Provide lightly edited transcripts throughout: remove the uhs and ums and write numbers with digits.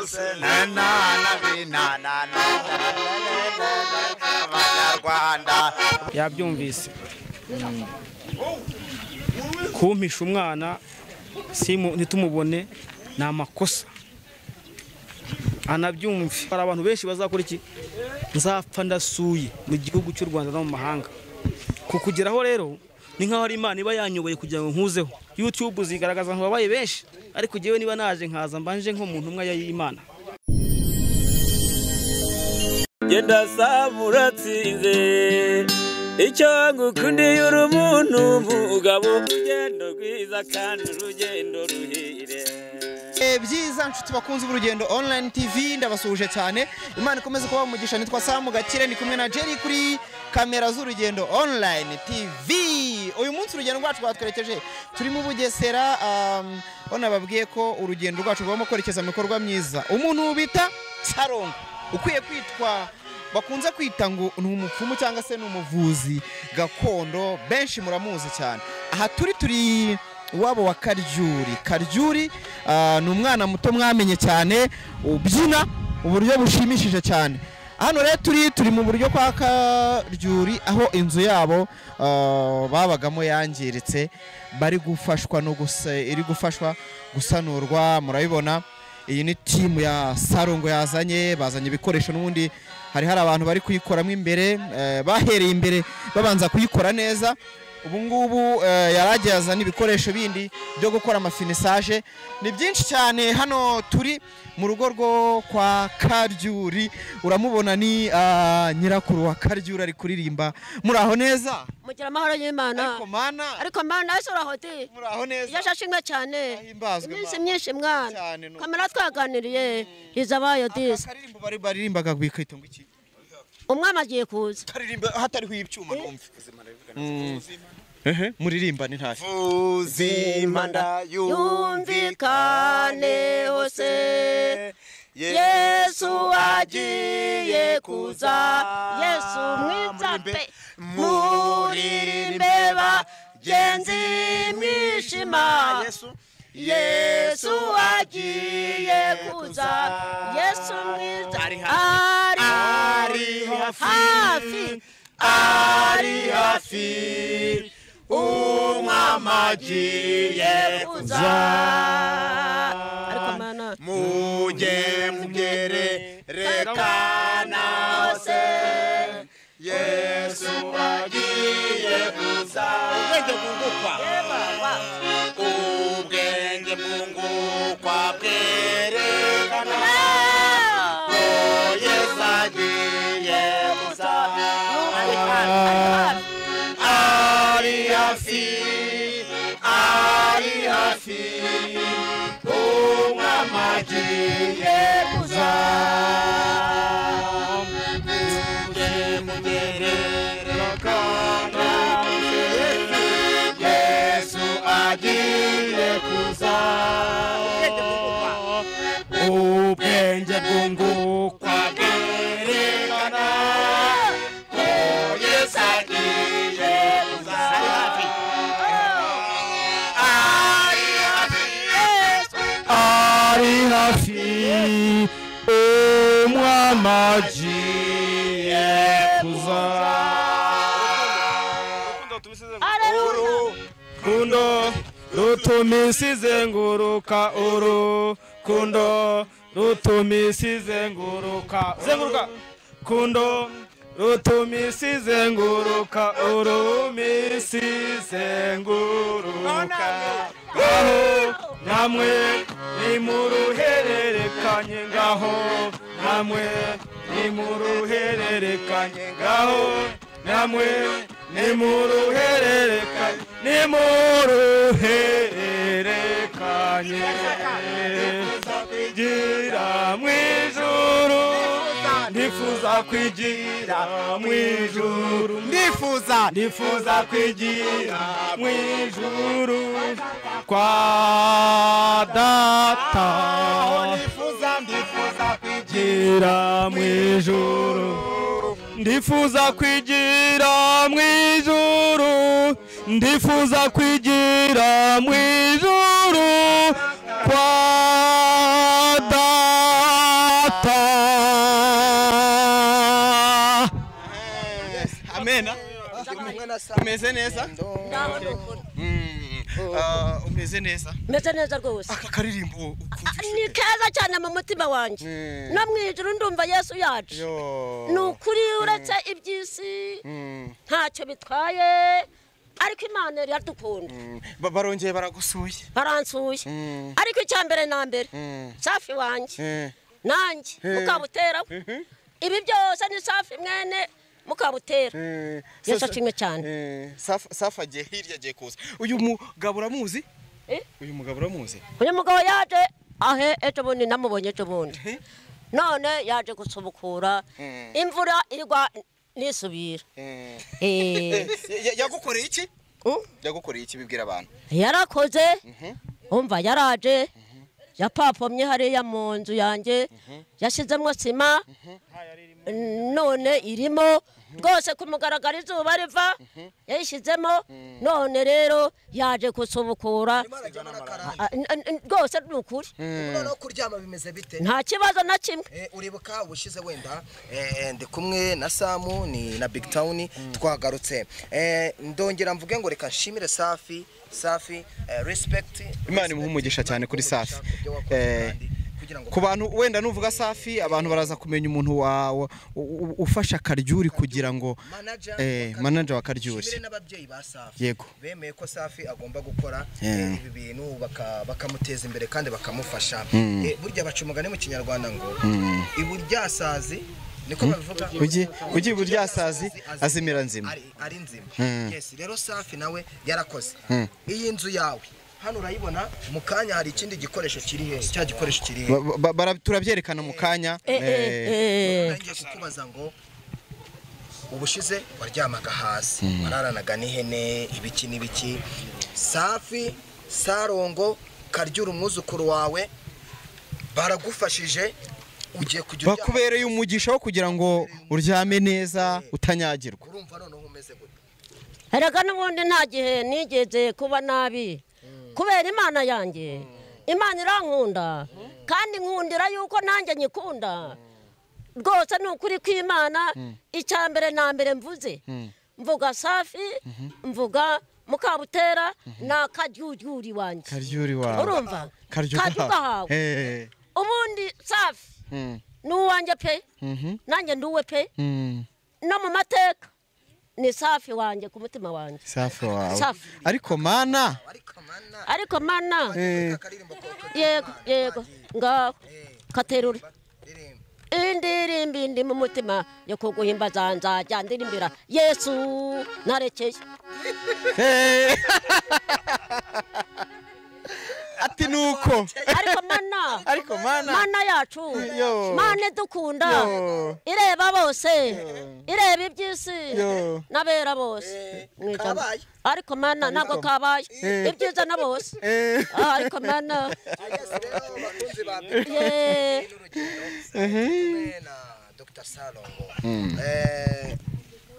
bose Abanyarwanda yabyumvise kumpisha umwana ntitumubone ni amakosa anabyumve. Hari abantu benshi bazakora iki nzapfa ndasuye mu gihugu cy'u Rwanda no mu mahanga kukugeraho rero ni nkaho ari Imana iba yanyoboye kugira ngo nkuzeho. YouTube zigaragaza ngo babaye benshi ariko jewe niba naje nkaza mbanje nk'umuntu umwe y'Imana. Genda samuratsinze icyo ngukundiye uri umuntu mugabo urugendo rwiza kandi urugendo ruhire. Byiza nshuti bakunze urugendo online TV ndabasuhuje cyane. Imana ikomeze kuba umugisha. Nitwa Samu Gakire ndi kumwe na Jerry kuri kamera z'urugendo online TV. Uyu munsi urugendo rwacu rwatwerekeje turi mu Bugesera. Ona babwiye ko urugendo rwacu rwamo kwerekeza mu bikorwa myiza. Umuntu bita Salongo ukwiye kwitwa bakunze kwita ngo ni umupfumu cyangwa se n'umuvuzi gakondo, benshi muramuzi cyane. Aha turi wabo wa Karyuri. Karyuri ni umwana muto mwamenye cyane ubyina uburyo bushimishije cyane. Hano rero turi mu buryo kwa Karyuri aho inzu yabo babagamo yangiritse, bari gufashwa no iri gufashwa gusanurwa. Murabibona iyi ni team ya Salongo bazanye ibikoresho, n'ubundi hari abantu bari kuyikoramo imbere, bahereye imbere babanza kuyikora neza. Ubu ngubu yaragiye azana ibikoresho bindi byo gukora amafinisage. Ni byinshi cyane. Hano turi mu rugo rwo kwa Karyuri, uramubona ni nyirakuru wa Karyuri ari kuririmba. Muraho neza? Mugira amahoro y'Imana. Ariko mana ashora hoti. Muraho neza? Yashashimwe cyane. Iminsi myinshi mwana. Kamera twaganiriye izabayo disi. Karirimbo baririmbaga bikayita ngo iki? Umwama agiye kuza. Karirimba hatariho ibyuma numve. Muririmba ni ntafi. Uzimanda yumvikane hose Yesu agiye kuza. Yesu mwitsape muririmbe bagenzi mwishima. Yesu agiye kuza. Yesu mwiza ari hafi umwama agiye kuza. Ariko mana mugere rekana hose Yesu agiye kuza. Ubwenge bwungukwa bwerekana ko Yesu agiye kuza. Ari hafi umwama agiye kuza. Yesu agiye kuza. Ubwenge bwungukwa bwerekana ko Yesu agiye kuza. ari hafi umwama agiye kuza. Urukundo rutuma isi izenguruka, urukundo rutuma isi izenguruka, urukundo rutuma isi izenguruka, isi izenguruka. Aho namwe nimuruhererekanye ngaho, namwe nimuruhererekanye ngaho, namwe nimuruhererekanye, nimuruhererekanye. Gira mwijuru ndifuza kwigira mwijuru, ndifuza kwigira mwijuru kwa data. Ndifuza kwigira mwijuru, ndifuza kwigira mwijuru, ndifuza kwigira mwijuru kwa data. umeze neza umeze neza meze neza rwose aka karirimbo ni keza cyane mu mutima wanjye no mu ijuru ndumva Yesu yaje ni ukuri uretse iby'isi ntacyo bitwaye ariko Imana iradukunda barongeye baragusuye baransuye ariko icya mbere na mbere Safi wanjye nanjye mukabutera ibi byose ni Safi mwene mukabutera Yesu ashimwe cyane Safi agiye hirya agiye kuza uyu mugabo uramuzi uyu mugabo yaje ahe ejo bundi namubonye ejo bundi none yaje gusubukura imvura irwa nisubira yagukoreye iki yagukoreye iki bibwira abantu yarakoze umva yaraje yapapomye hariya mu nzu yanjye yashizemo sima none irimo rwose kumugaragara izuba riva yayishizemo none rero yaje gusubukura rwose ni ukuri no kuryama bimeze bite nta kibazo na kimwe uribuka ubushize wenda ndi kumwe na Samu ni na Big Town twagarutse ndongera mvuge ngo reka nshimire Safi respect Imana imuha umugisha cyane kuri Safi ku bantu wenda nuvuga Safi abantu baraza kumenya umuntu ufasha Karyuri kugira ngo manager wa Karyuri n'ababyeyi ba Safi yego bemeye ko Safi agomba gukora ibi bintu bakamuteza imbere kandi bakamufasha burya bacumugane mu kinyarwanda ngo iburyasazi niko bavuga ugiye buryasazi azimira nzima ari nzima yes rero Safi nawe yarakoze iyi nzu yawe hano urayibona mu kanya hari ikindi gikoresho kiri he cya gikoresho kiri turabyerekana mu kanya ngiye kukubaza ngo ubushize waryamaga hasi wararanaga n'ihene ibiki Safi Salongo Karyuri umwuzukuru wawe baragufashije ugiye kujya bakubereye umugisha wo kugira ngo uryame neza utanyagirwa urumva none umeze gute erega n'ubundi nta gihe nigeze kuba nabi kubera Imana yanjye Imana irankunda kandi nkundira yuko nanjye nyikunda rwose ni ukuri kw'Imana icya mbere na mbere mvuze mvuga Safi mvuga mukabutera na Karyuri wanjye urumva Karyuri ubundi Safi n'uwanjye pe nanjye nduwe pe no mu mateka ni Safi wanjye ku mutima wanjye Safi wawe ariko mana yego ngaho Kateruri indirimbi ndi mu mutima yo kuguhimbaza nzajya ndirimbira Yesu narekeye ati nuko ariko mana yacu mana dukunda ireba bose ireba iby'isi nabera bose ariko mana ntabwo kabaye ibyiza na bose ariko mana Dr. Salongo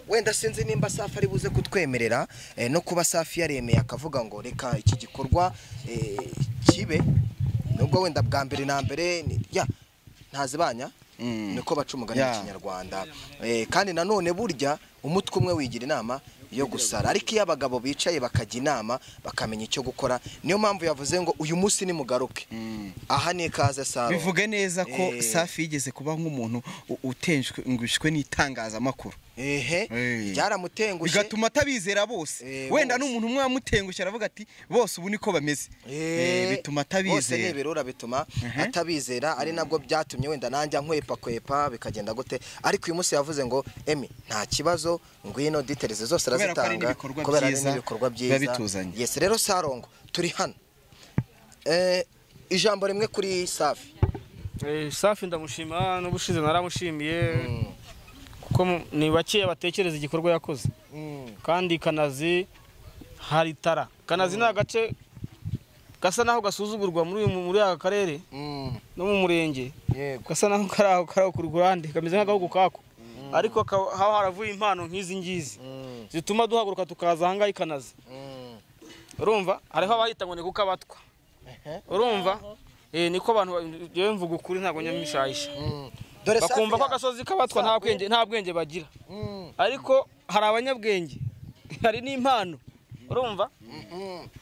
wenda sinzi nimba Safi ari buze kutwemerera no kuba Safi yaremeye akavuga ngo reka iki gikorwa kibe nubwo wenda bwa mbere na mbere ntazibanya niko bacumugana mu kinyarwanda kandi nanone burya umutwe umwe wigira inama yo gusara ariko iyo abagabo bicaye bakajya inama bakamenya icyo gukora niyo mpamvu yavuze ngo uyu munsi ni mugaruke aha ni kaze Salongo bivuge neza ko Safi yigeze kuba nk'umuntu utengushwe n'itangazamakuru byaramutengushye bigatuma atabizera bose wenda n'umuntu umwe wamutengushye aravuga ati bose ubu niko bameze bituma atabizera bose n'ibirura bituma atabizera ari nabwo byatumye wenda nanjye nkwepa bikagenda gute ariko uyu munsi yavuze ngo Emi nta kibazo ngwino details zose arazitanga kubera n'ibikorwa byiza yes rero Salongo turi hano ijambo rimwe kuri Safi Safi ndamushima n'ubushize naramushimiye kuko ni bake batekereza igikorwa yakoze kandi Kanazi hari tara Kanazi na gace gasa naho gasuzugurwa muri aka karere no mu murenge gasa naho karaho ku Rwanda kameze nk'agahugu kako ariko haho haravuye impano nk'izi ngizi zituma duhaguruka tukaza hanga Kanazi urumva hariho abahita ngo ni kuko abatwa urumva niko abantu yewe mvuga ukuri ntago nyamishayisha bakumva ko agasozi kabatwa nta bwenge bagira ariko hari abanyabwenge hari n'impano urumva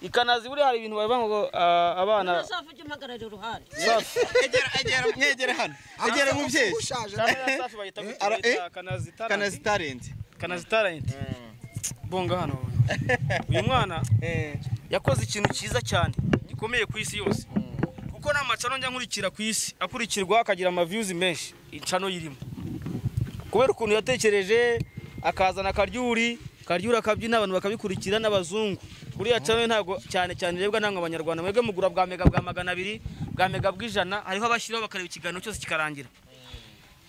ikanazi buri hari ibintu bavuga ngo abana Safi ujye umpagararira uruhare mwegere hano egera mubyeyi Safi bayita kanazi talent bonga hano uyu mwana yakoze ikintu cyiza cyane gikomeye ku isi yose kuko n'amacano njya nkurikira ku isi akurikirwa akagira ama views menshi icano yirimo kubera ukuntu yatekereje akazana Karyuri akabyina abantu bakabikurikira n'abazungu buriya cano ntago cyane rebwa nanga Abanyarwanda mwebwe mugura bwa mega bwa 200 bwa mega bw'ijana hariho abashiraho bakareba ikiganiro cyose kikarangira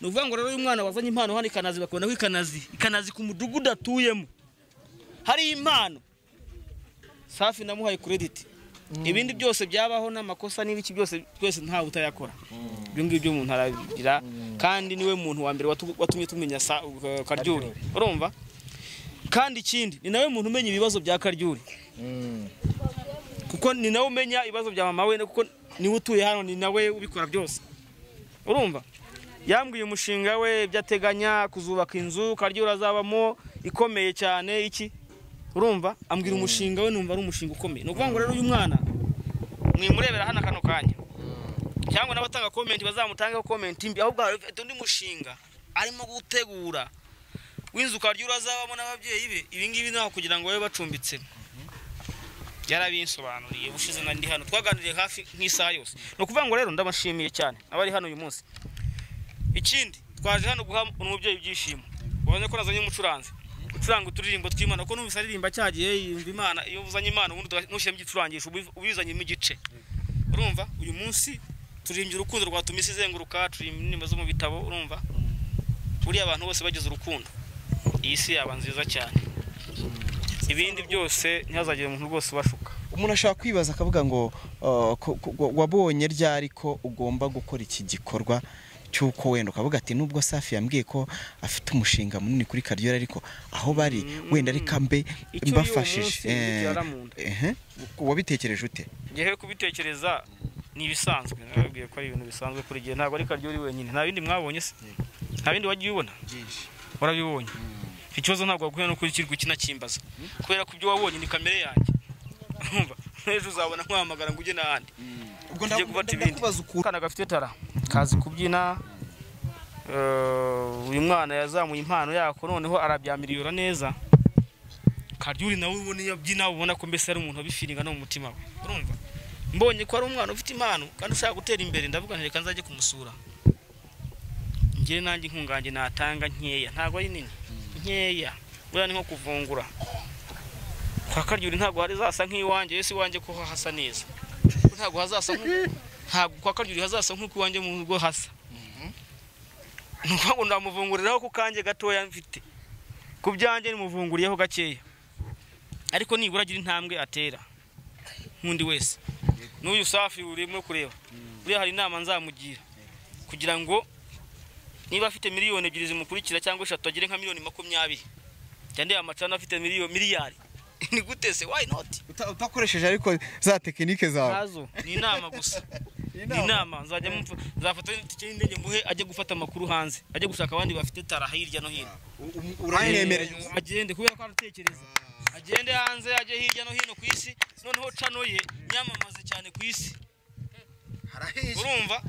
nuvuga ngo rero uyu mwana wazanye impano hano ikanazi bakubona ko ikanazi ku mudugudu atuyemo hari impano Safi namuhaye credit ibindi byose byabaho n'amakosa n'ibiki byose twese nta utayakora ibyo ngibyo umuntu aragira kandi niwe muntu wa mbere watumye tumenya Karyuri urumva kandi ikindi ni nawe muntu umenya ibibazo bya Karyuri kuko ni nawe umenya ibibazo bya mama we kuko ni utuye hano ni nawe ubikora byose urumva yambwiye umushinga we byateganya kuzubaka inzu Karyuri azabamo ikomeye cyane iki urumva ambwira umushinga we numva ari umushinga ukomeye no kuvuga ngo rero uyu mwana mwimurebera hano kano kanya cyangwa n'abatanga comment bazamutangaho comment imbi ahubwo afite undi mushinga arimo gutegura w'inzu Karyuri azabamo n'ababyeyi be ibi ngibi naho kugira ngo babe bacumbitse yarabinsobanuriye bushize ndi hano twaganiriye hafi nk'isaha yose no kuvuga ngo rero ndabashimiye cyane abari hano uyu munsi ikindi twaje hano guha umubyeyi ibyishimo ubone ko nazanye umucuranzi ucuranga uturirimbo tw'Imana ko numvise aririmba cyagiye yumva Imana iyo uzanye Imana ubundi nushyemo igicurangisho ubizanye mu gice urumva uyu munsi turirimbye urukundo rwatumisi izenguruka turirimba indirimbo zo mu bitabo urumva buri abantu bose bagize urukundo iyi si yaba nziza cyane ibindi byose ntihazagire umuntu rwose bashuka umuntu ashaka kwibaza akavuga ngo wabonye ryari ko ugomba gukora iki gikorwa cyuko wenda ukavuga ati nubwo Safi yambwiye ko afite umushinga munini kuri Karyuri ariko aho bari wenda ari kambe mbafashije wabitekereje ute ngiye kubitekereza ni ibisanzwe nababwiye ko ari ibintu bisanzwe kuri gihe ntabwo ari Karyuri wenyine nta bindi mwabonye se nta bindi wagiye ubona warabibonye ikibazo ntabwo waguye no kuri kirwa kinakimbaza kubera ko ibyo wabonye ni kamere yanjye urumva ejo uzabona nkwamagara ngo ujye n'ahandi ubwo ndakubaza ukana gafite tara kazi kubyina uyu mwana yazamuye impano yako noneho arabyamiriyora neza Karyuri nawe ubone yabyina ubona ko mbese ari umuntu abifiringa no mu mutima we urumva mbonye ko ari umwana ufite impano kandi ushaka gutera imbere ndavuga nti reka nzajye kumusura ngiye nanjye inkungange natanga nkeya ntago ari nini nkeya buriya ni nko kuvungura kwa Karyuri ntago hari zasa nk'iwanjye yesi wanjye ko hasa neza ntago hazasa ntago kwa Karyuri hazasa nk'uko iwanjye mu rugo hasa nuko ndamuvunguriraho ku kanjye gatoya mfite ku byanjye nimuvunguriyeho gakeya ariko nibura agira intambwe atera nkundi wese n'uyu Safi urimo kureba buriya hari inama nzamugira kugira ngo niba afite miliyoni 2 zimukurikira cyangwa 3 agire nka miliyoni 20 cyane amacana afite miliyari ni gute se why not utakoresheje ariko za tekinike zawe nazo ni inama gusa ni inama nzajya nzafata itike y'indege muhe ajye gufata amakuru hanze ajye gushaka abandi bafite tara hirya no hino urayemereye agende kubera ko aratekereza agende hanze ajye hirya no hino ku isi noneho cano ye nyamamaze cyane ku isi urumva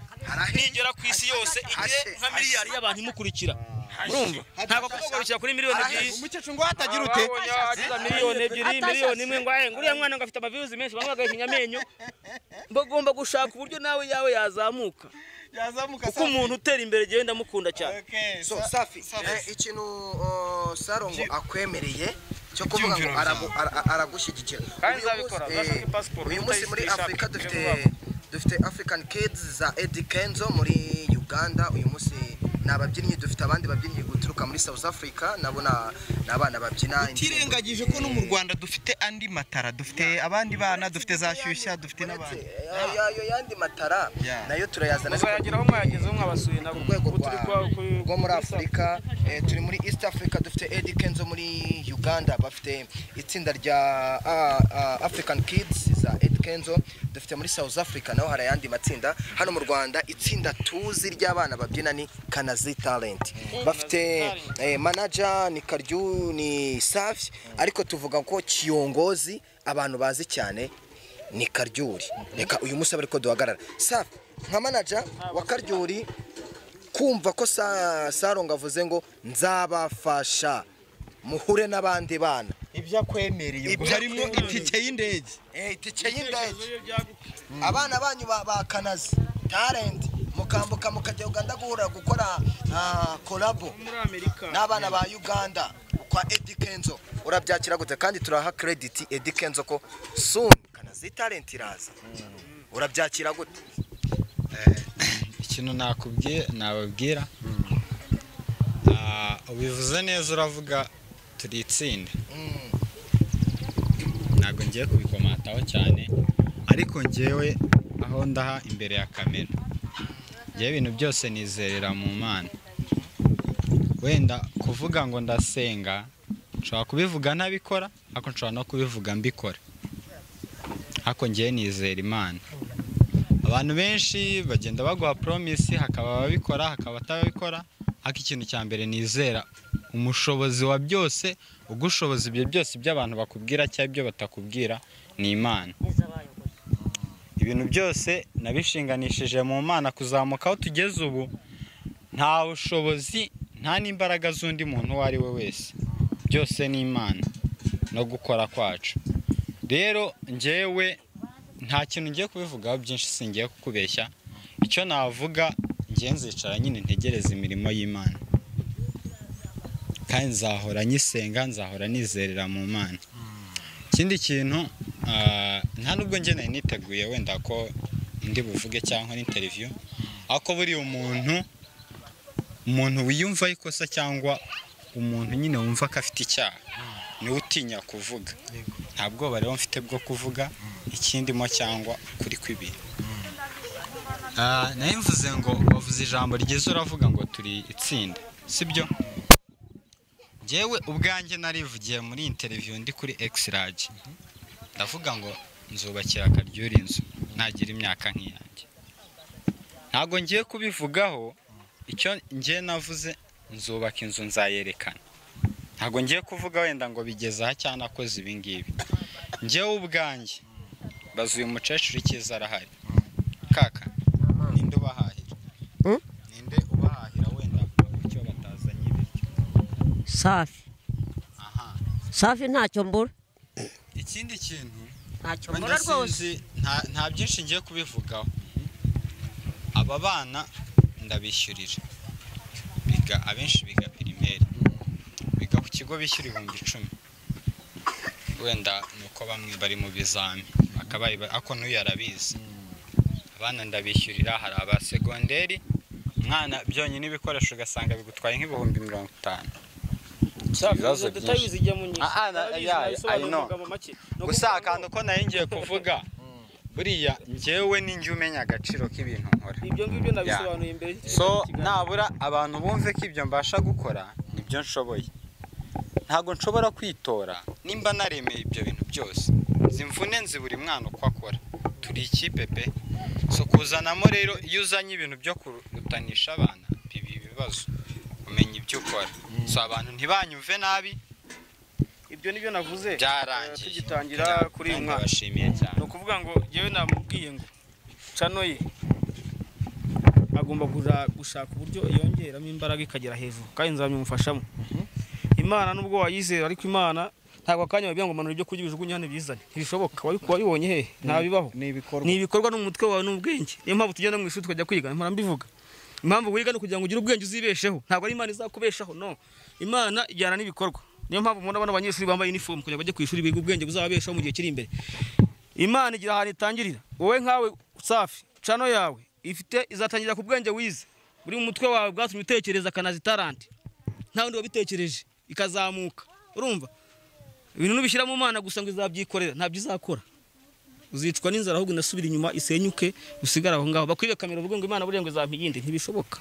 nigera ku isi yose igire nka miliyari y'abantu imukurikira urumva ntabwo kugugarukira kuri miliyoni 2 umukecuru ngo hatagira ute miliyoni 2 miliyoni 1 ngo nguriya mwana ngo afite amaviews menshi bamwe bagahinya amenyo bagomba gushaka uburyo nawe yawe yazamuka kuko umuntu utera imbere genda mukunda cyane so Safi ikintu Salongo akwemereye cyo kuvuga ngo aragushyigikira kandi zabikora zashaka passport uyu munsi muri Afrika dufite African Kids za Eddie Kenzo muri Uganda uyu munsi nababyinnyi dufite abandi babyinnyi guturuka muri South Africa nabona nabana babyina tirengagije ko no mu Rwanda dufite andi matara dufite abandi bana dufite za shyushya dufite n'abandi yo yandi matara nayo turayazana bazageraho mwagezeho mwabasuye nabo rwego rwo muri Afrika turi muri East Africa dufite Eddie Kenzo muri Uganda bafite itsinda rya African Kids za Eddie Kenzo dufite muri South Africa naho hari ayandi matsinda hano mu Rwanda itsinda tuzi ry'abana babyina ni Kanazi Talent bafite manager ni Karyuri ni Safi ariko tuvuga ko kiyongozi abantu bazi cyane ni Karyuri reka uyu musi ariko duhagarara Safi nka manager wa Karyuri kumva ko Salongo avuze ngo nzabafasha muhure n'abandi bana ibyo akwemereye ubwo harimo itike y'indege itike y'indege abana banyu ba Kanazi Talent mukambuka mukajya Uganda gukora collabo muri Amerika n'abana ba Uganda kwa Eddie Kenzo urabyakira gute kandi turaha credit Eddie Kenzo ko soon Kanazi Talent iraza urabyakira gute ikintu nababwira ubivuze neza uravuga turi itsinda ntabwo ngiye kubikomataho cyane ariko ngewe aho ndaha imbere ya kamera ngewe ibintu byose nizerera mu Mana wenda kuvuga ngo ndasenga nshobora kubivuga ntabikora ariko nshobora no kubivuga mbikora ariko ngewe nizera Imana abantu benshi bagenda baguha promise hakaba babikora hakaba batabikora ariko ikintu cya mbere nizera umushobozi wa byose ugushoboza ibyo byose by'abantu bakubwira cyangwa ibyo batakubwira ni Imana ibintu byose nabishinganishije mu Mana kuzamuka aho tugeze ubu nta bushobozi nta n'imbaraga z'undi muntu uwo ari we wese byose ni Imana no gukora kwacu rero ngewe nta kintu ngiye kubivugaho byinshi singiye kukubeshya icyo navuga ngiye nzicara nyine ntegereza imirimo y'Imana kandi nzahora nyisenga nzahora nizerera mu Mana ikindi kintu nta nubwo nge nari niteguye wenda ko ndi buvuge cyangwa n'interview ariko buri umuntu wiyumva ikosa cyangwa umuntu nyine wumva ko afite icyaha niwe utinya kuvuga nta bwoba rero mfite bwo kuvuga ikindimo cyangwa kuri kw'ibintu nayo mvuze ngo wavuze ijambo ryiza uravuga ngo turi itsinda sibyo Jewe ubwanjye narivugiye muri interview ndi kuri X-Rage ndavuga ngo nzubakira Karyuri inzu nagira imyaka nk'iyanjye ntago ngiye kubivugaho icyo ngiye navuze nzubaka inzu nzayerekana ntago ngiye kuvuga wenda ngo bigeze aha cyane akoze ibi ngibi ngewe ubwanjye bazuye umucecuru ikiza arahari kaka ninde ubahahira ninde ubahahira wenda icyo batazanye ibiryo Safi Safi ntacyo mbura ikindi kintu ntacyo mbura rwose nta byinshi ngiye kubivugaho aba bana ndabishyurira biga abenshi biga primaire biga ku kigo bishyura 10,000 wenda nuko bamwe bari mu bizami akabaye ako n'uyu arabizi abana ndabishyurira hari aba segonderi mwana byonyine ibikoresho ugasanga bigutwaye nk'ibihumbi 50 gusa akantu ko nayo ngiye kuvuga buriya njyewe ninjye umenya agaciro k'ibintu nkora ibyo ngibyo nabisobanuye imbere so nabura abantu bumve ko ibyo mbasha gukora nibyo nshoboye ntago nshobora kwitora nimba naremeye ibyo bintu byose zimvune nzi buri mwana uko akora turi ikipe pe so kuzanamo rero iyo uzanye ibintu byo kurutanisha abana bibi ibibazo umenya ibyo ukora so abantu ntibanyumve nabi ibyo nibyo navuze byarangiye tugitangira kuri uyu mwaka bashimiye cyane no kuvuga ngo yewe namubwiye ngo cano ye agomba gushaka uburyo yongeramo imbaraga ikagera hejuru kandi nzamumufashamo Imana nubwo wayizera ariko Imana ntabwo akanya babwiye ngo manura ibyo kurya bijugunye hano bizane ntibishoboka wabibonye he ntabibaho ni ibikorwa no mu mutwe wawe n'ubwenge niyo mpamvu tugenda mu ishuri tukajya kwiga mpora mbivuga impamvu wiga no kugira ngo ugire ubwenge uzibesheho ntabwo ari Imana izakubeshaho no Imana ijyana n'ibikorwa niyo mpamvu mubona abana abanyeshuri bambaye uniform kugira bajye ku ishuri biga ubwenge buzababeshaho mu gihe kiri imbere Imana igira ahantu itangirira wowe nkawe Safi cano yawe ifite izatangira ku bwenge wize buri mu mutwe wawe bwatumye utekereza Kanazi Talent nta wundi wabitekereje ikazamuka urumva ibintu nubishyira mu Mana gusa ngo izabyikorera ntabyo izakora uzicwa n'inzara ahubwo nasubira inyuma isenyuke usigara aho ngaho bakwibe kamera uvuga ngo Imana buriye ngo izampiyinde ntibishoboka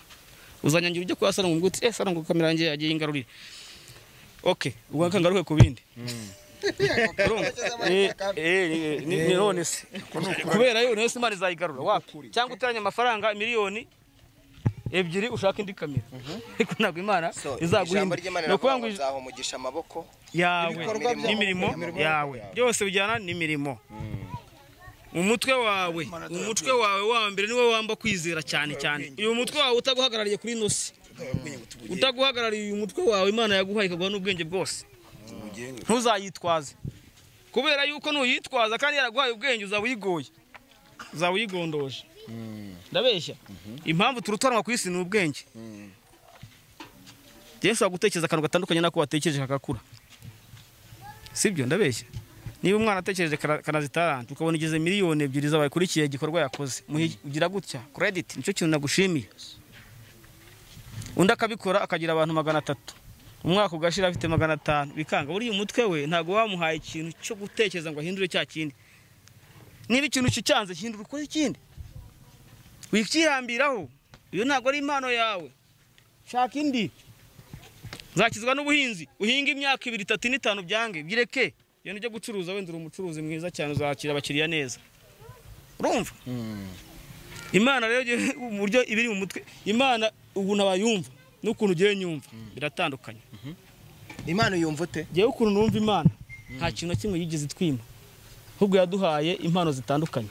uzanyangira ujye kwasana ngo nguti Salongo kamera yanjye yagiye ingarurire okay ubwo kangaruke ku bindi none se kubera yo nese Imana izayigarura wapi cyangwa uteranya amafaranga miliyoni ebyiri ushaka indi kamera ariko ntabwo Imana izaguhimba no kuvuga ngo uzahomugisha amaboko yawe n'imirimo yawe byose bijyana n'imirimo umutwe wawe wa mbere niwe wamba kwizera cyane uyu mutwe wawe utaguhagarariye kuri nosi utaguhagarariye uyu mutwe wawe Imana yaguhaye ikaguha n'ubwenge bwose ntuzayitwaze kubera yuko nuyitwaza kandi yaraguhaye ubwenge uzaba uyigondoje ndabeshya impamvu turutanwa ku isi ni ubwenge Yesu agutekereza akantu gatandukanye nako watekereje kakakura sibyo ndabeshya niba umwana atekereje kanazitaranta ukabona igeze miliyoni 2 z'abakurikiye igikorwa yakoze ugira gutya credit nico kintu nagushimiye undi akabikora akagira abantu 300 umwaka ugashira afite 500 bikanga buri umutwe we ntago wamuhaye ikintu cyo gutekereza ngo ahindure cya kindi niba ikintu cyanze hindura uko ikindi wikihambiraho iyo ntago ari impano yawe shaka indi zakizwa n'ubuhinzi uhinga imyaka 2 3 5 byange bireke iyo nijye gucuruza wenda umucuruzi mwiza cyane uzakira abakiriya neza urumva Imana rero uburyo ibiri mu mutwe Imana ubu nabayumva n'ukuntu ugiye nyumva biratandukanye Imana yumva ute giye ukuntu numva Imana nta kintu kimwe yigeze twima ahubwo yaduhaye impano zitandukanye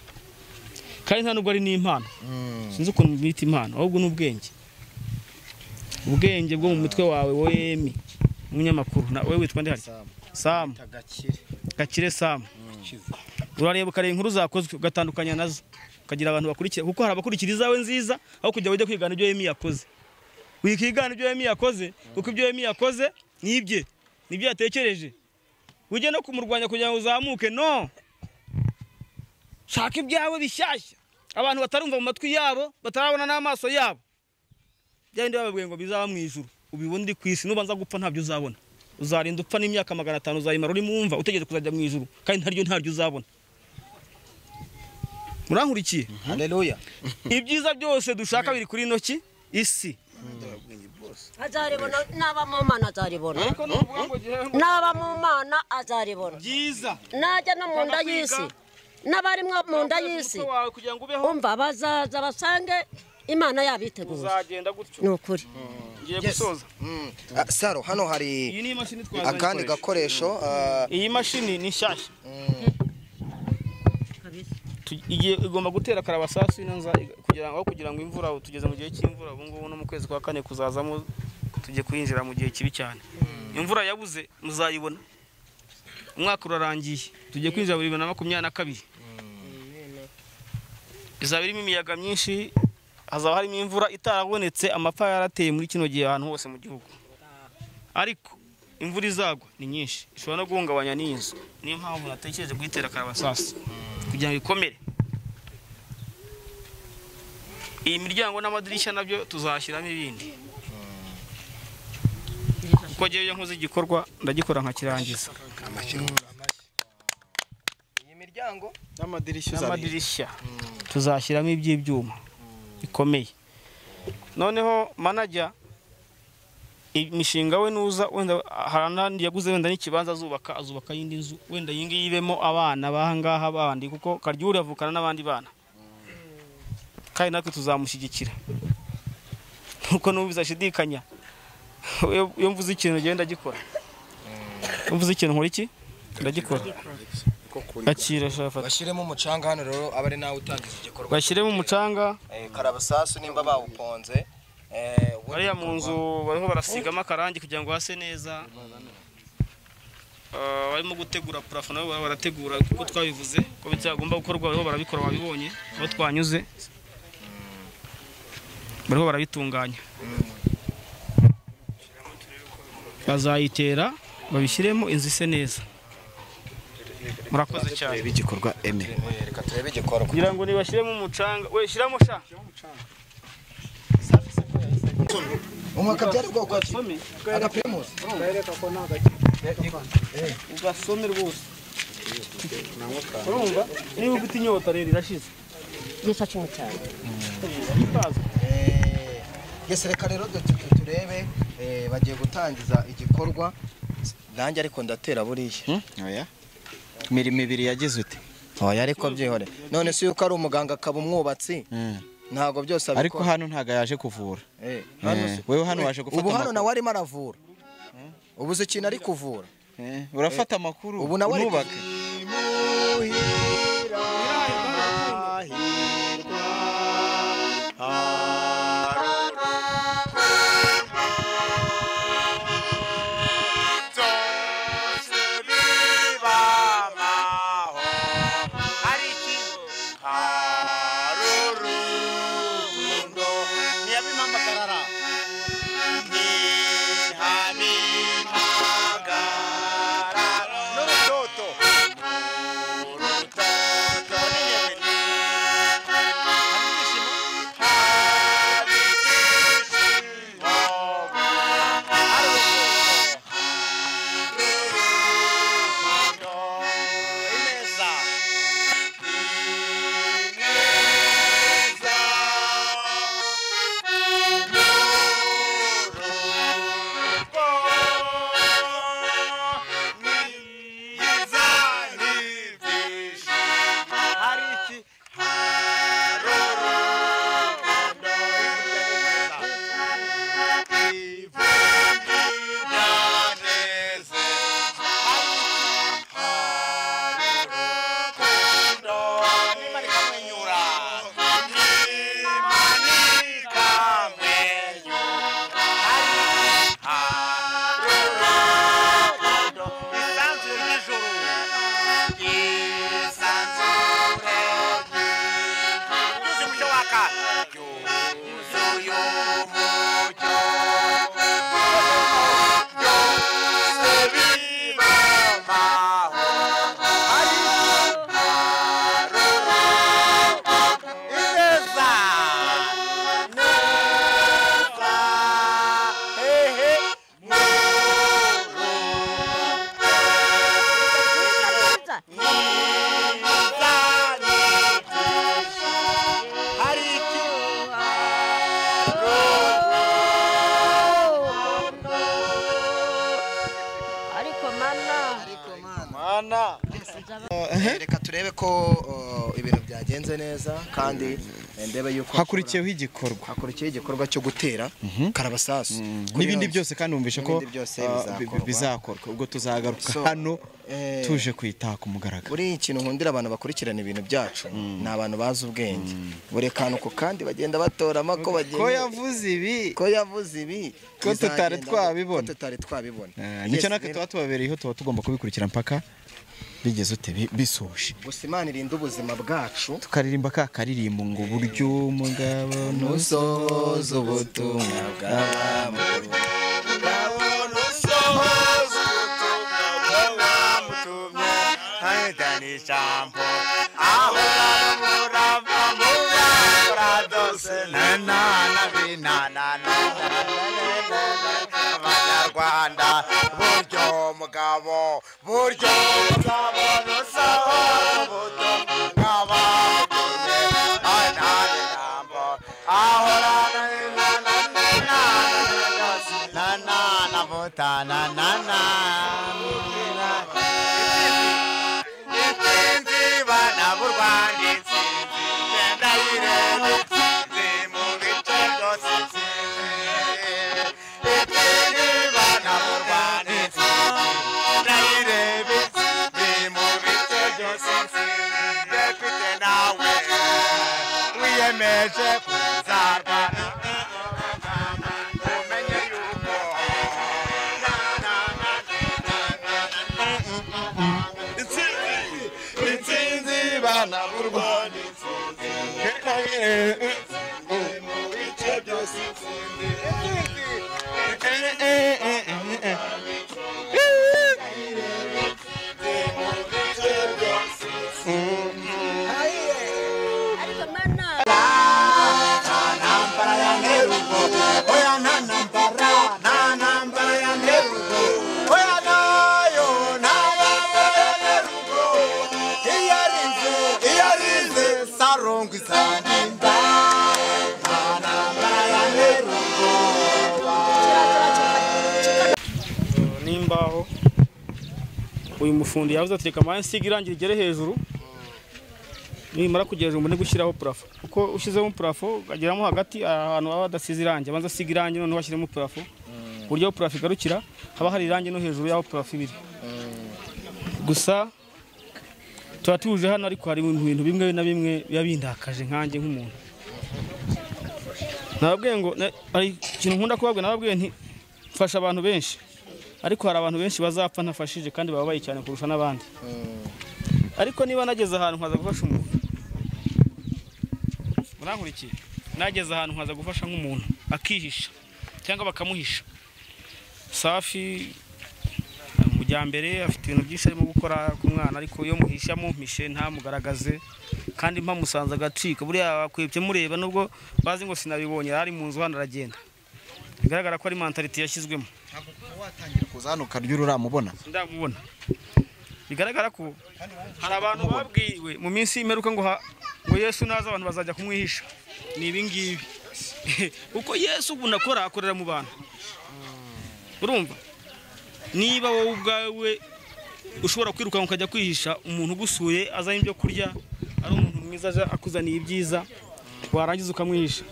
kandi nta nubwo ari n'impano sinzi ukuntu bita impano ahubwo n'ubwenge ubwenge bwo mu mutwe wawe wemi umunyamakuru na wewe witwa ndihari Sam Gakire Sam urareba kare inkuru zakozwe ugatandukanya nazo ukagira abantu bakurikira kuko hari abakurikira izawe nziza aho kujya wajya kwigana ibyo Yemi yakoze wikigana ibyo Yemi yakoze kuko ibyo Yemi yakoze nibyo yatekereje ujye no kumurwanya kugira ngo uzamuke no shaka ibyawe bishyashya abantu batarumva mu matwi yabo batarabona n'amaso yabo byandi bababwiye ngo bizaba mu ijuru ubibona ndi kwisi nubanza gupfa ntabyo uzabona uzarinda upfa n'imyaka 500 uzayimara uri mumva utegeze kuzajya mu ijuru kandi ntaryo uzabona murankurikiye haleluya ibyiza byose dushaka biri kuri noki isi azaribona naba mu mana azaribona naba mu mana azaribona byiza najya no mu nda y'isi n'abarimwo mu nda y'isi umva bazaza basange Imana yabiteguye uzagenda gutyo nukuri ngiye gusoza Saro hano hari akandi gakoresho iyi mashini ni nshyashya igomba gutera karabasasi nanza kugira ngo imvura tugeze mu gihe cy'imvura ubu ngubu no mu kwezi kwa 4 kuzazamo tujye kuyinjira mu gihe kibi cyane imvura yabuze muzayibona umwaka urarangiye tujye kwinjira 2022 izabirimo imiyaga myinshi hazaba harimo imvura itarabonetse amapfa yarateye muri kino gihe ahantu hose mu gihugu ariko imvura izagwa ni nyinshi ishobora no guhungabanya n'inzu niyo mpamvu natekereje guhitera karabasasi kugira ngo ikomere iyi miryango n'amadirishya nabyo tuzashyiramo ibindi kuko giye nkoze igikorwa ndagikora nkakirangiza iyi miryango n'amadirishya tuzashyiramo iby'ibyuma bikomeye noneho manager imishinga we nuza wenda haranandi yaguze wenda n'ikibanza azubaka yindi nzu wenda yingi yibemo abana bahangaha bandi kuko Karyuri avukana n'abandi bana kandi natwe tuzamushyigikira nuko nubizashidikanya iyo mvuze ikintu genda gikora mvuze ikintu nkora iki ndagikora Gakire shafa bashyiremo umucanga hano rero abari nawe utangiza igikorwa bashyiremo umucanga karabasasu nimba bawuponze bariya mu nzu bariho barasigamo akarangi kugira ngo hase neza barimo gutegura parafo nabo barategura kuko twabivuze ko bitagomba gukorwa bariho barabikora wabibonye aho twanyuze bariho barabitunganya bazayitera babishyiremo inzu ise neza murakoze cyane igikorwa reka turebe igikorwa kugira ngo nibashyiremo umucanga we shyiramo sha umwaka byari bwoko agaprimus ugasome rwose urumva niba ufite inyota rero irashize gisa cyane cyane reka rero turebe bagiye gutangiza igikorwa nanjye ariko ndatera buriya oya imirimo ibiri yagize ute oya ariko byihore none se yuko ari umuganga akaba umwubatsi ntago byose abikora ariko hano ntago yaje kuvura wewe hano waje gufata ubu hano nawe arimo aravura ubu se ikintu ari kuvura urafata amakuru ubu nawe unubake reka turebe ko ibintu byagenze neza kandi ndebe yuko hakurikiyeho igikorwa cyo gutera karabasasu n'ibindi byose kandi wumvishe ko bizakorwa ubwo tuzagaruka hano tuje kwita ku mugaragaro buri ikintu nkundira abantu bakurikirana ibintu byacu ni abantu bazi ubwenge buri kantu ko kandi bagenda batorama ko bagenda ko yavuze ibi ko tutari twabibona nicyo natwe tuba tubabereyeho tuba tugomba kubikurikira mpaka bigeze ute bisoje gusa Imana irinda ubuzima bwacu tukaririmba ka karirimbo ngo buryo umugabo nusohoza ubutumwa bw'abamutumye hayidani jambo aho murava muradose nana binana Abanyarwanda buryo mugabo nusohoza ubutumwa bw'abamutumye hayidani jambo ahorana nana butana nana uyu mufundi yavuze ati reka mbaye nsiga irangi rigere hejuru nimara kugera hejuru mbone gushyiraho purafo kuko ushyizemo purafo ukageramo hagati ahantu haba hadasize irangi abanza asiga irangi noneho washyiremo purafo uburyo purafo igarukira haba hari irangi no hejuru y'aho purafo ibiri gusa tuba tuje hano ariko hari ibintu bimwe na bimwe biba bindakaje nkanjye nk'umuntu nababwiye ngo hari ikintu nkunda kubabwira nababwiye nti mfasha abantu benshi ariko hari abantu benshi bazapfa ntafashije kandi bababaye cyane kurusha n'abandi ariko niba nageze ahantu nkaza gufasha umuntu murankurikiye nageze ahantu nkaza gufasha nk'umuntu akihisha cyangwa bakamuhisha Safi mujyambere afite ibintu byinshi arimo gukora ku mwana ariko iyo muhisha mumpishe ntamugaragaze kandi mpamusanze agacika buriya bakwibye mureba nubwo bazi ngo sinabibonye ari mu nzu hano aragenda bigaragara ko ari mentality yashyizwemo ntabwo watangira kuza hano Karyuri uramubona ndamubona bigaragara ko hari abantu babwiwe mu minsi y'imperuka ngo Yesu naza abantu bazajya kumwihisha ni ibi ngibi uko Yesu ubunakora akorera mu bantu urumva niba wowe ubwawe ushobora kwiruka ukajya kwihisha umuntu ugusuye azanye ibyo kurya ari umuntu mwiza aje akuzaniye ibyiza warangiza ukamwihisha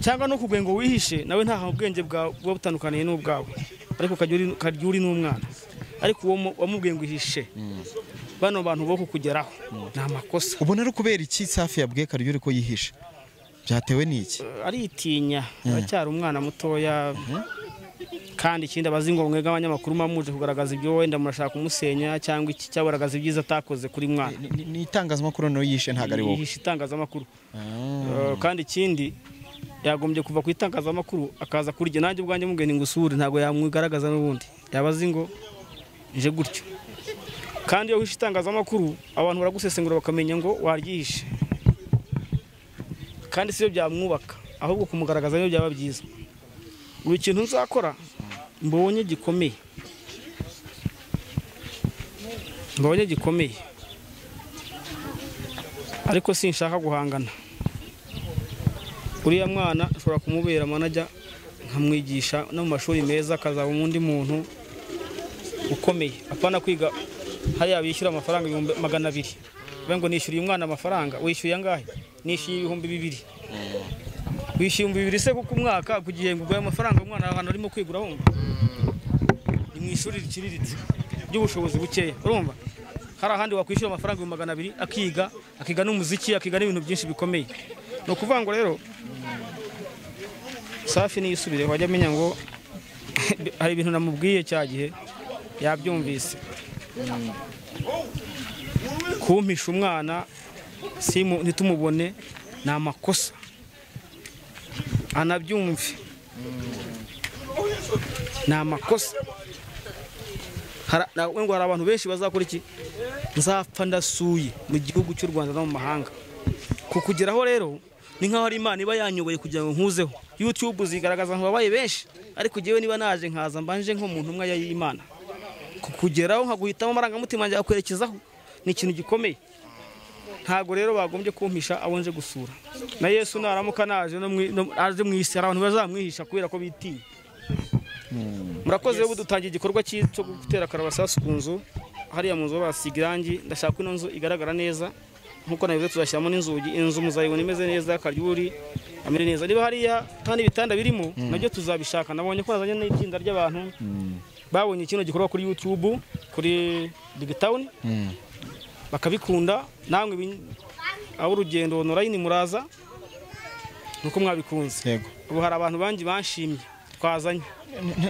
cyangwa no kugwe ngo wihishe nawe nta ubwenge bwawe butandukaniye n'ubwawe ariko Karyuri n'umwana ariko uwo wamubwiye ngo ihishe bano bantu bo kukugeraho ni amakosa ubona ari kubera iki Safi yabwiye Karyuri ko yihishe byatewe n'iki aritinya aracyari umwana mutoya kandi ikindi abazi ngo mwega abanyamakuru mamuje kugaragaza ibyo wenda murashaka kumusenya cyangwa iki cyabaragaza ibyiza atakoze kuri mwana ni itangazamakuru no yishe ntago ari wowe yihishe itangazamakuru kandi ikindi yagombye kuva ku itangazamakuru akaza kuri jye nanjye ubwanjye mubwiye ngusure ntago yamwigaragaza n'ubundi yabazi ngo nje gutyo kandi iyo wishe itangazamakuru abantu baragusesengura bakamenya ngo waryihishe kandi siyo byamwubaka ahubwo kumugaragaza niyo byaba byiza buri kintu nzakora mbonye gikomeye ariko sinshaka guhangana uriya mwana ashobora kumubera manager nkamwigisha no mu mashuri meza akazaba undi muntu ukomeye apana kwiga hariya bishyura amafaranga 200 ngo nishyura uyu mwana amafaranga wishyuye angahe nishyuye 2,000 wishyuye 2,000 se kuko umwaka kugiye ngo amafaranga umwana ahantu arimo kwigura humva ni mu ishuri rikiriritse by'ubushobozi bukeya urumva hari ahandi wakwishyura amafaranga 200 akiga n'umuziki akiga n'ibintu byinshi bikomeye no kuvuga ngo rero Safi niyisubire wajya amenya ngo hari ibintu namubwiye cya gihe yabyumvise kumpisha umwana ntitumubone ni amakosa anabyumve ni amakosa ngo hari abantu benshi bazakora iki nzapfa ndasuye mu gihugu cy'u Rwanda no mu mahanga kukugeraho rero ni nkaho ari Imana iba yanyoboye kugira ngo nkuzeho YouTube zigaragaza abantu babaye benshi ariko jewe niba naje nkaza mbanje nko muntu umwe y'Imana kukugeraho nkaguhitamo amarangamutima njya kwerekezaho ni ikintu gikomeye ntago rero bagombye kumpisha abonje gusura na Yesu naramuka naje aje mu isi abantu bazamwihisha kubera ko bitiye murakoze ubu dutangiye igikorwa cyo gutera karabasasu ku nzu hariya mu nzu basiga irangi ndashaka ino nzu igaragara neza nkuko nabivuze tuzashyiramo n'inzugi inzu muzayibona imeze neza Karyuri amere neza niba hariya kandi ibitanda birimo nabyo tuzabishaka nabonye ko hazanye n'itsinda ry'abantu babonye kino gikorwa kuri YouTube kuri Digitown bakabikunda namwe abo urugendo online muraza nuko mwabikunze yego ubu hari abantu bangi banshimye twazanye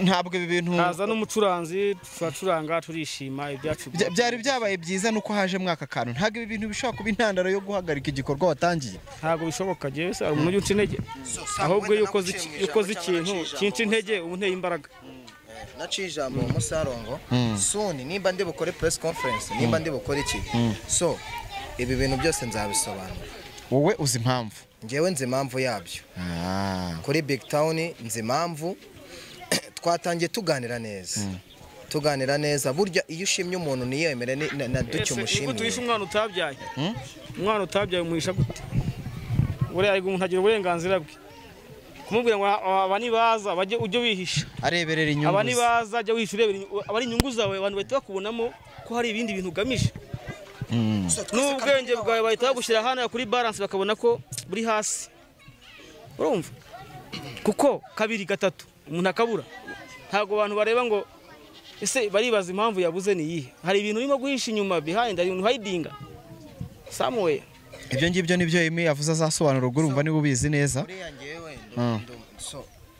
ntabwo ibi bintu haza n'umucuranzi turacuranga turishima ibyacu byari byabaye byiza nuko haje mwaka kantu ntabwo ibi bintu bishobora kuba intandaro yo guhagarika igikorwa watangiye ntabwo bishoboka jewe se ari umuntu y'uca intege ahubwo yuko ikintu cyinshi intege ubu nteye imbaraga naciye ijambo mu salongo soon nimba ndi bukore press conference nimba ndi bukore iki so ibi bintu byose nzabisobanura wowe uzi impamvu ngewe nzi impamvu yabyo kuri Big Town nzi impamvu twatangiye tuganira neza burya iyo ushimye umuntu niyemere na ducyo umushimye tuyisha umwana utabyaye umuhisha gute buriya umuntu agira uburenganzira bwe kumubwira ngo aba nibaza bajye ujye wihisha areberera inyungu aba nibaza ajya wihisha urebera abari inyungu zawe abantu bahita bakubonamo ko hari ibindi bintu ugamije n'ubwenge bwawe bahita bagushyira hano kuri balance bakabona ko buri hasi urumva kuko kabiri gatatu umuntu akabura ntago abantu bareba ngo ese baribaza impamvu yabuze ni yihe hari ibintu urimo guhisha inyuma behind ari ibintu hidinga somewhere ibyo ngibyo nibyo Emi yavuze azasobanura ubwo urumva niba ubizi neza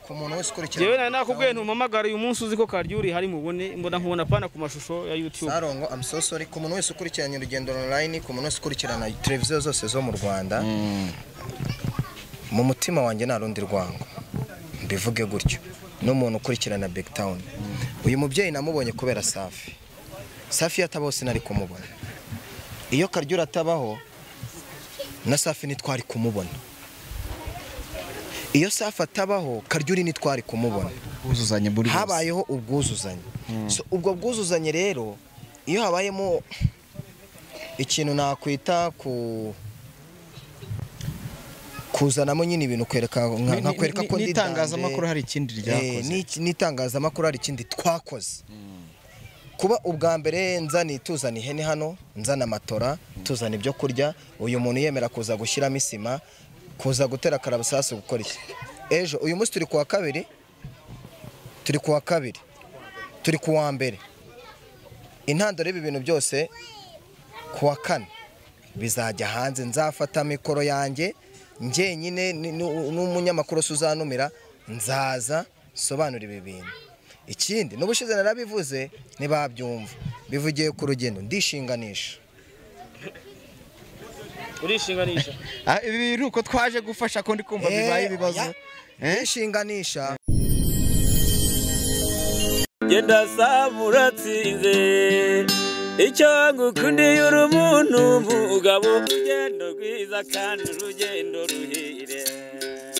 ku muntu wese ukurikira yewe nakubwiye ntumamagara uyu munsi uzi ko Karyuri hari mubone mbona nkubona pana ku mashusho ya YouTube Salongo I'm so sorry ku muntu wese ukurikiranye urugendo online ku muntu wese ukurikirana televiziyo zose zo mu Rwanda mu mutima wanjye narundi rwango mbivuge gutyo n'umuntu ukurikirana Big Town uyu mubyeyi namubonye kubera Safi yatabose nari kumubona iyo Karyuri atabaho na Safi nitwari kumubona iyo Safi atabaho Karyuri nitwari kumubona ubwuzuzanye buri bose habayeho ubwuzuzanye so ubwo bwuzuzanye rero iyo habayemo ikintu nakwita kuzanamo nyine ibintu kwereka ko n'itangazamakuru hari ikindi ryakoze n'itangazamakuru hari ikindi twakoze kuba ubwa mbere nzani tuzana ihene hano nzana amatora tuzana ibyo kurya uyu muntu yemera kuza gushyiramo isima kuza gutera karabusasu gukora iki ejo uyu munsi turi kuwa kabiri turi kuwa mbere intandaro y'ibi bintu byose kuwa kane bizajya hanze nzafata mikoro yanjye njyenyine n'umunyamakuru uzanumira nzaza sobanura ibi bintu ikindi n'ubushize narabivuze ntibabyumva bivugiye ku rugendo ndishinganisha urishinganisha ibi bintu uko twaje gufasha ko ndi kumva bibaye ibibazo ndishinganisha genda samuratsinze icyo ngukundiye uri umuntu mugabo urugendo rwiza kandi urugendo ruhire